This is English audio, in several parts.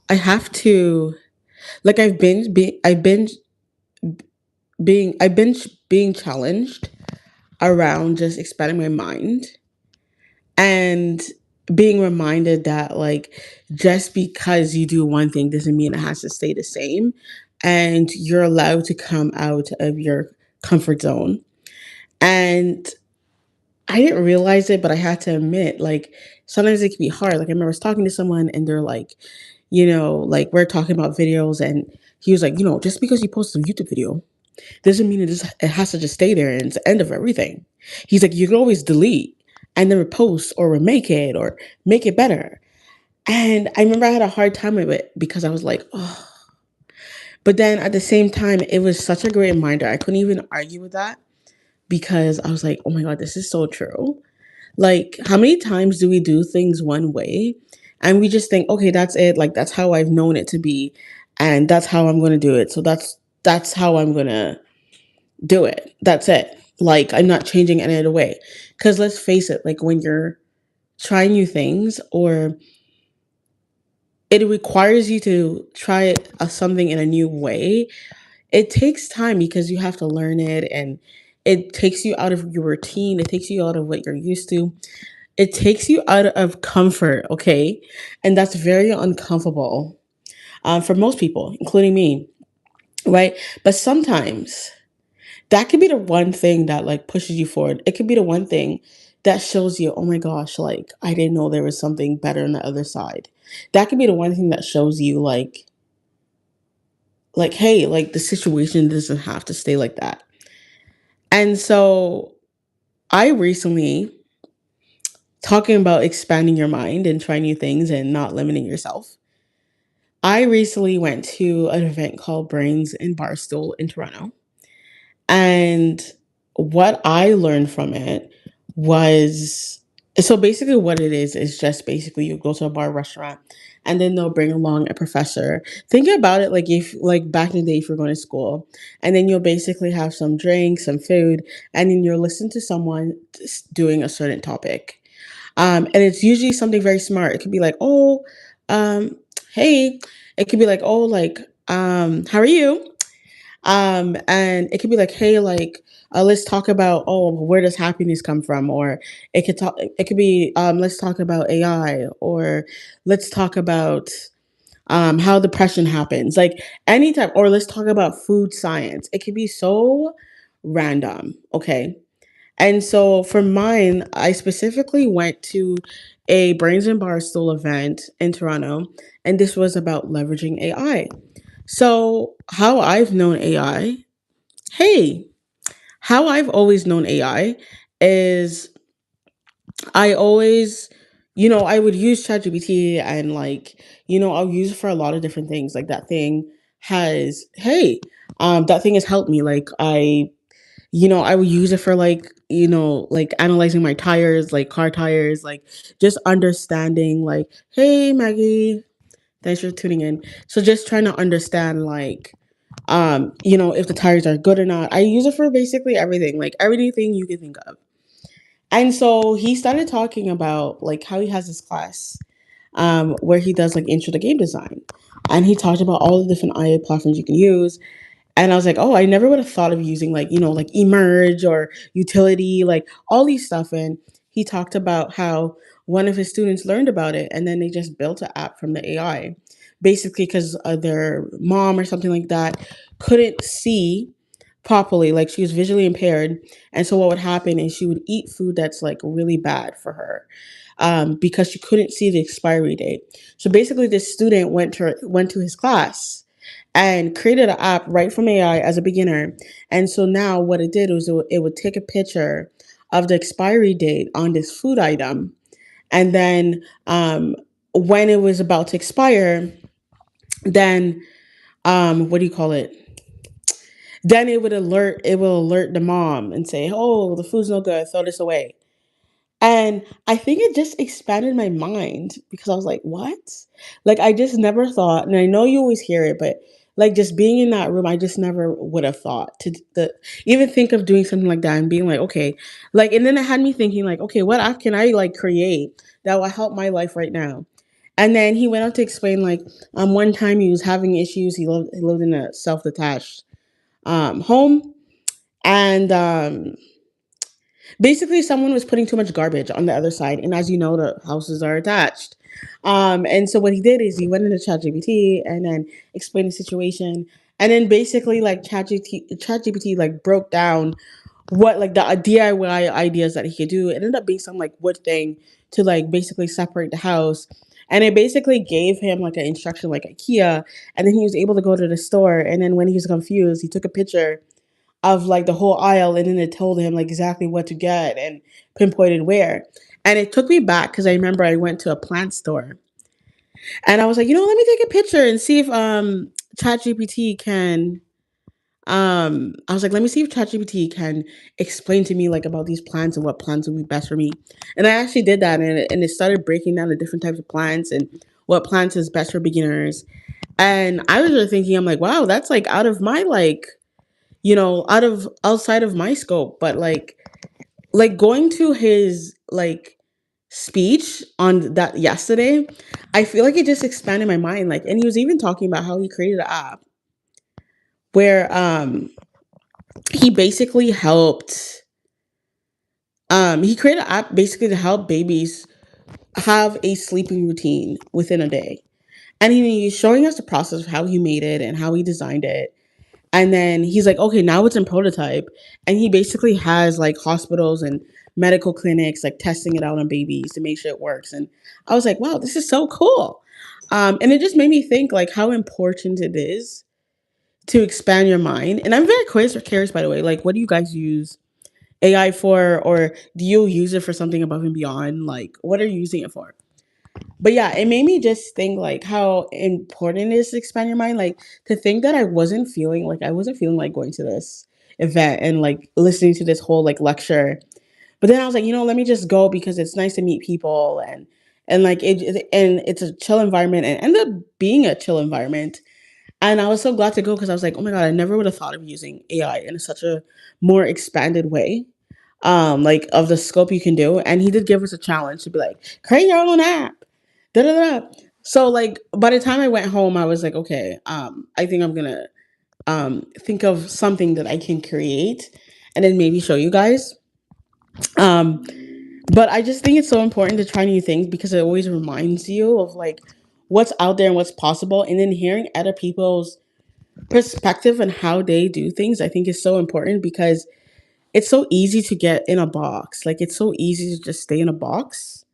I have to like I've been being challenged around just expanding my mind and being reminded that like just because you do one thing doesn't mean it has to stay the same, and you're allowed to come out of your comfort zone. And I didn't realize it, but I had to admit, like, sometimes it can be hard. Like, I remember I was talking to someone and they're like, like we're talking about videos, and he was like, just because you post a YouTube video doesn't mean it has to just stay there and it's the end of everything. He's like, you can always delete and then repost or remake it or make it better. And I remember I had a hard time with it because I was like, oh. But then at the same time, it was such a great reminder. I couldn't even argue with that because I was like, oh my God, this is so true. Like, how many times do we do things one way and we just think, okay, that's it. Like, that's how I've known it to be. And that's how I'm going to do it. So that's how I'm going to do it. That's it. Like, I'm not changing any other way. Because let's face it, like, when you're trying new things or it requires you to try something in a new way, it takes time because you have to learn it, and it takes you out of your routine. It takes you out of what you're used to. It takes you out of comfort, okay? And that's very uncomfortable for most people, including me, right? But sometimes that could be the one thing that like pushes you forward. It could be the one thing that shows you, oh my gosh, like I didn't know there was something better on the other side. That could be the one thing that shows you hey, like the situation doesn't have to stay like that. And so I recently, talking about expanding your mind and trying new things and not limiting yourself, I recently went to an event called Brains in Barstool in Toronto. And what I learned from it was, so basically what it is just basically you go to a bar restaurant and then they'll bring along a professor. Think about it like if like back in the day if you're going to school, and then you'll basically have some drinks, some food, and then you'll listen to someone doing a certain topic. And it's usually something very smart. It could be like, oh, um, hey, it could be like, oh, like, how are you? And it could be like, hey, like, let's talk about, oh, where does happiness come from? Or it could be, let's talk about AI, or let's talk about how depression happens, like anytime, or let's talk about food science. It could be so random, okay? And so for mine, I specifically went to a Brains and Barstool event in Toronto, and this was about leveraging AI. So, how I've known AI, hey, how I've always known AI is I always, I would use ChatGPT and like, I'll use it for a lot of different things. Like that thing that thing has helped me. Like I would use it for like analyzing my tires, like car tires, like just understanding like, hey Maggie, thanks for tuning in. So just trying to understand like if the tires are good or not. I use it for basically everything, like everything you can think of. And so he started talking about like how he has this class where he does like intro to game design. And he talked about all the different IA platforms you can use. And I was like, oh, I never would have thought of using like, like Emerge or Utility, like all these stuff. And he talked about how one of his students learned about it and then they just built an app from the AI. Basically, because their mom or something like that couldn't see properly, like she was visually impaired. And so what would happen is she would eat food that's like really bad for her because she couldn't see the expiry date. So basically, this student went to his class and created an app right from AI as a beginner. And so now what it did was it would take a picture of the expiry date on this food item. And then when it was about to expire, then what do you call it? Then it will alert the mom and say, oh, the food's no good, throw this away. And I think it just expanded my mind because I was like, what? Like, I just never thought, and I know you always hear it, but like just being in that room, I just never would have thought even think of doing something like that and being like, okay, like, and then it had me thinking, like, okay, what app can I like create that will help my life right now? And then he went on to explain like one time he was having issues. He lived in a self detached home, and basically someone was putting too much garbage on the other side. And as you know, the houses are attached. And so what he did is he went into ChatGPT and then explained the situation. And then basically like ChatGPT like broke down what like the DIY ideas that he could do. It ended up being some like wood thing to like basically separate the house. And it basically gave him like an instruction like IKEA. And then he was able to go to the store. And then when he was confused, he took a picture of like the whole aisle, and then it told him like exactly what to get and pinpointed where. And it took me back because I remember I went to a plant store and I was like, let me take a picture and see if ChatGPT can I was like, let me see if ChatGPT can explain to me like about these plants and what plants would be best for me. And I actually did that, and it started breaking down the different types of plants and what plants is best for beginners. And I was just thinking, I'm like, wow, that's like out of my like, outside of my scope. But like going to his like speech on that yesterday, I feel like it just expanded my mind. Like, and he was even talking about how he created an app where he basically helped he created an app basically to help babies have a sleeping routine within a day. And he's showing us the process of how he made it and how he designed it. And then he's like, okay, now it's in prototype. And he basically has like hospitals and medical clinics like testing it out on babies to make sure it works. And I was like, wow, this is so cool. And it just made me think like how important it is to expand your mind. And I'm very curious, by the way, like what do you guys use AI for, or do you use it for something above and beyond? Like, what are you using it for? But yeah, it made me just think like how important it is to expand your mind. Like to think that I wasn't feeling like going to this event and like listening to this whole like lecture. But then I was like, let me just go because it's nice to meet people, and like and it's a chill environment, and ended up being a chill environment. And I was so glad to go because I was like, oh my god, I never would have thought of using AI in such a more expanded way, like of the scope you can do. And he did give us a challenge to be like, create your own app. Da da da. So like by the time I went home, I was like, okay, I think I'm gonna think of something that I can create and then maybe show you guys. Um, but I just think it's so important to try new things because it always reminds you of like what's out there and what's possible. And then hearing other people's perspective and how they do things, I think is so important because it's so easy to get in a box. Like it's so easy to just stay in a box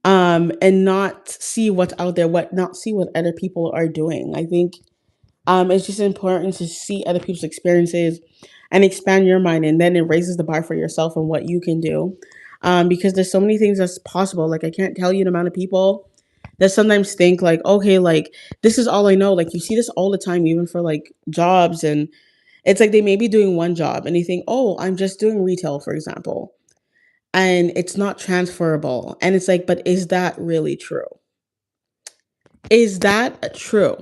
and not see what's out there, what not see what other people are doing. I think it's just important to see other people's experiences and expand your mind, and then it raises the bar for yourself and what you can do. Because there's so many things that's possible. Like I can't tell you the amount of people that sometimes think like, okay, like this is all I know. Like you see this all the time, even for like jobs, and it's like they may be doing one job and they think, oh, I'm just doing retail, for example, and it's not transferable. And it's like, but is that really true? Is that true?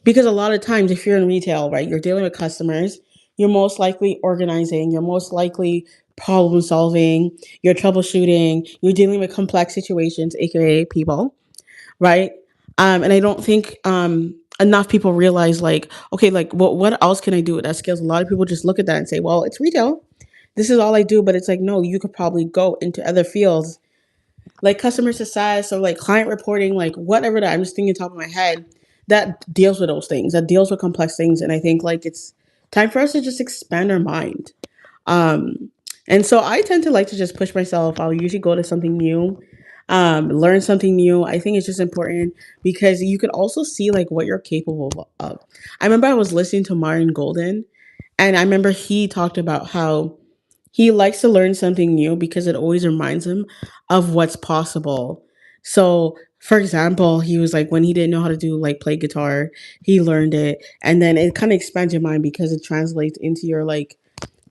Because a lot of times, if you're in retail, right, you're dealing with customers, you're most likely organizing, you're most likely problem solving, you're troubleshooting, you're dealing with complex situations, aka people, right? And I don't think enough people realize, like, okay, like, what else can I do with that skills? A lot of people just look at that and say, well, it's retail. This is all I do. But it's like, no, you could probably go into other fields like customer success or like client reporting, like whatever that I'm just thinking top of my head that deals with those things, that deals with complex things. And I think like it's time for us to just expand our mind. Um, and so I tend to like to just push myself. I'll usually go to something new, learn something new. I think it's just important because you could also see like what you're capable of. I remember I was listening to Martin Golden, and I remember he talked about how he likes to learn something new because it always reminds him of what's possible. So, for example, he was like, when he didn't know how to do like play guitar, he learned it. And then it kind of expands your mind because it translates into your like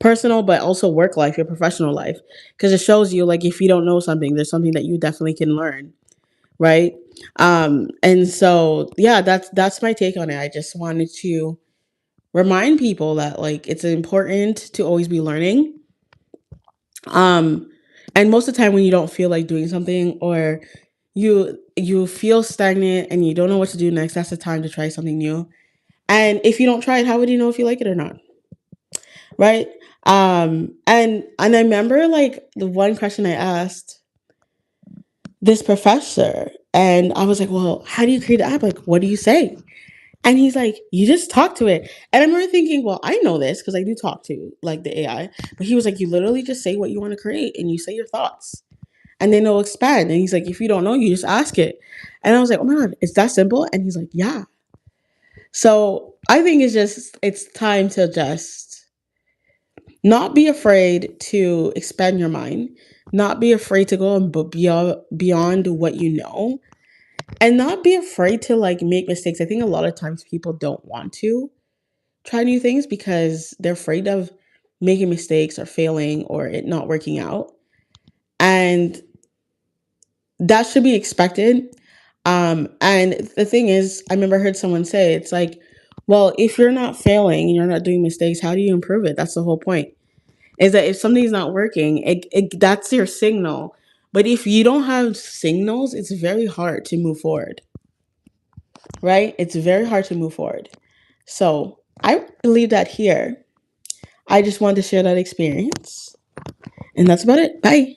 personal, but also work life, your professional life. Because it shows you like if you don't know something, there's something that you definitely can learn. Right. And so yeah, that's my take on it. I just wanted to remind people that like it's important to always be learning, um, and most of the time when you don't feel like doing something, or you feel stagnant and you don't know what to do next, that's the time to try something new. And if you don't try it, how would you know if you like it or not? Right? And I remember like the one question I asked this professor, and I was like, well, how do you create an app? Like, what do you say? And he's like, you just talk to it. And I remember thinking, well, I know this because I do talk to like the AI. But he was like, you literally just say what you want to create and you say your thoughts. And then it'll expand. And he's like, if you don't know, you just ask it. And I was like, oh my God, it's that simple? And he's like, yeah. So I think it's time to just not be afraid to expand your mind, not be afraid to go and beyond what you know, and not be afraid to like make mistakes. I think a lot of times people don't want to try new things because they're afraid of making mistakes or failing or it not working out. And that should be expected. And the thing is, I remember I heard someone say, it's like, well, if you're not failing and you're not doing mistakes, how do you improve it? That's the whole point. Is that if something's not working, that's your signal. But if you don't have signals, it's very hard to move forward, right? It's very hard to move forward. So I leave that here. I just wanted to share that experience. And that's about it. Bye.